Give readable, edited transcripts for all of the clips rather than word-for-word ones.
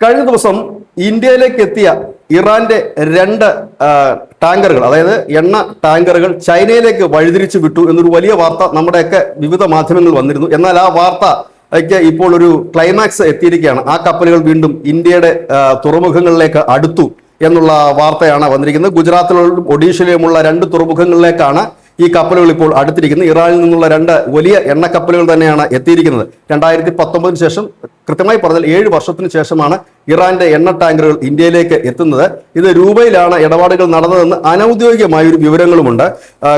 കഴിഞ്ഞ ദിവസം ഇന്ത്യയിലേക്ക് എത്തിയ ഇറാന്റെ രണ്ട് ടാങ്കറുകൾ, അതായത് എണ്ണ ടാങ്കറുകൾ ചൈനയിലേക്ക് വഴിതിരിച്ചു വിട്ടു എന്നൊരു വലിയ വാർത്ത നമ്മുടെയൊക്കെ വിവിധ മാധ്യമങ്ങളിൽ വന്നിരുന്നു. എന്നാൽ ആ വാർത്തയ്ക്ക് ഇപ്പോൾ ഒരു ക്ലൈമാക്സ് എത്തിയിരിക്കുകയാണ്. ആ കപ്പലുകൾ വീണ്ടും ഇന്ത്യയുടെ തുറമുഖങ്ങളിലേക്ക് അടുത്തു എന്നുള്ള വാർത്തയാണ് വന്നിരിക്കുന്നത്. ഗുജറാത്തിലും ഒഡീഷയിലുമുള്ള രണ്ട് തുറമുഖങ്ങളിലേക്കാണ് ഈ കപ്പലുകൾ ഇപ്പോൾ അടുത്തിരിക്കുന്നത്. ഇറാനിൽ നിന്നുള്ള രണ്ട് വലിയ എണ്ണ കപ്പലുകൾ തന്നെയാണ് എത്തിയിരിക്കുന്നത്. 2019 ശേഷം, കൃത്യമായി പറഞ്ഞാൽ 7 വർഷത്തിന് ശേഷമാണ് ഇറാന്റെ എണ്ണ ടാങ്കറുകൾ ഇന്ത്യയിലേക്ക് എത്തുന്നത്. ഇത് രൂപയിലാണ് ഇടപാടുകൾ നടന്നതെന്ന് അനൌദ്യോഗികമായ ഒരു വിവരങ്ങളുമുണ്ട്.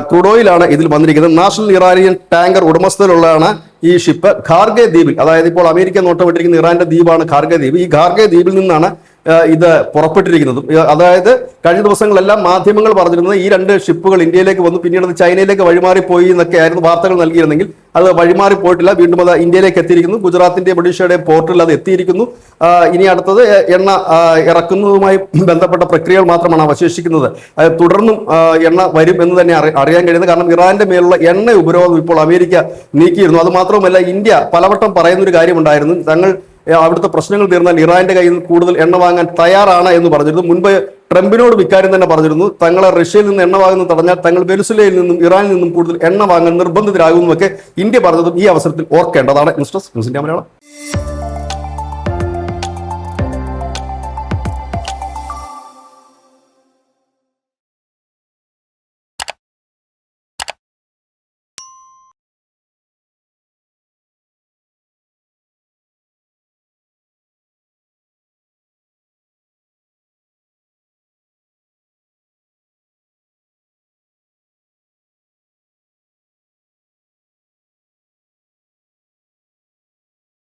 ക്രൂഡ് ഓയിലാണ് ഇതിൽ വന്നിരിക്കുന്നത്. നാഷണൽ ഇറാനിയൻ ടാങ്കർ ഉടമസ്ഥതയിലുള്ളതാണ് ഈ ഷിപ്പ്. ഖാർഗെ ദ്വീപിൽ, അതായത് ഇപ്പോൾ അമേരിക്ക നോട്ടമിട്ടിരിക്കുന്ന ഇറാന്റെ ദ്വീപാണ് ഖാർഗെ ദ്വീപ്. ഈ ഖാർഗെ ദ്വീപിൽ നിന്നാണ് ഇത് പുറപ്പെട്ടിരിക്കുന്നതും. അതായത് കഴിഞ്ഞ ദിവസങ്ങളെല്ലാം മാധ്യമങ്ങൾ പറഞ്ഞിരുന്നത് ഈ രണ്ട് ഷിപ്പുകൾ ഇന്ത്യയിലേക്ക് വന്നു, പിന്നീട് അത് ചൈനയിലേക്ക് വഴിമാറിപ്പോയി എന്നൊക്കെ ആയിരുന്നു വാർത്തകൾ നൽകിയിരുന്നെങ്കിൽ അത് വഴിമാറിപ്പോയിട്ടില്ല. വീണ്ടും അത് ഇന്ത്യയിലേക്ക് എത്തിയിരിക്കുന്നു. ഗുജറാത്തിന്റെ ഒഡീഷയുടെ പോർട്ടിൽ അത് എത്തിയിരിക്കുന്നു. ഇനി അടുത്തത് എണ്ണ ഇറക്കുന്നതുമായി ബന്ധപ്പെട്ട പ്രക്രിയകൾ മാത്രമാണ് അവശേഷിക്കുന്നത്. തുടർന്നും എണ്ണ വരും എന്ന് തന്നെ അറിയാൻ കഴിയുന്നത്. കാരണം ഇറാന്റെ മേലുള്ള എണ്ണ ഉപരോധം ഇപ്പോൾ അമേരിക്ക നീക്കിയിരുന്നു. അത് മാത്രമല്ല, ഇന്ത്യ പലവട്ടം പറയുന്നൊരു കാര്യമുണ്ടായിരുന്നു, തങ്ങൾ അവിടുത്തെ പ്രശ്നങ്ങൾ തീർന്നാൽ ഇറാന്റെ കയ്യിൽ നിന്ന് കൂടുതൽ എണ്ണ വാങ്ങാൻ തയ്യാറാണ് എന്ന് പറഞ്ഞിരുന്നു. മുൻപ് ട്രംപിനോട് ഇക്കാര്യം തന്നെ പറഞ്ഞിരുന്നു, തങ്ങളെ റഷ്യയിൽ നിന്ന് എണ്ണ വാങ്ങുന്നത് തടഞ്ഞാൽ തങ്ങൾ വെനിസുലയിൽ നിന്നും ഇറാനിൽ നിന്നും കൂടുതൽ എണ്ണ വാങ്ങാൻ നിർബന്ധിതരാകുമെന്നൊക്കെ ഇന്ത്യ പറഞ്ഞതും ഈ അവസരത്തിൽ ഓർക്കേണ്ടതാണ്. News desk news India Malayalam.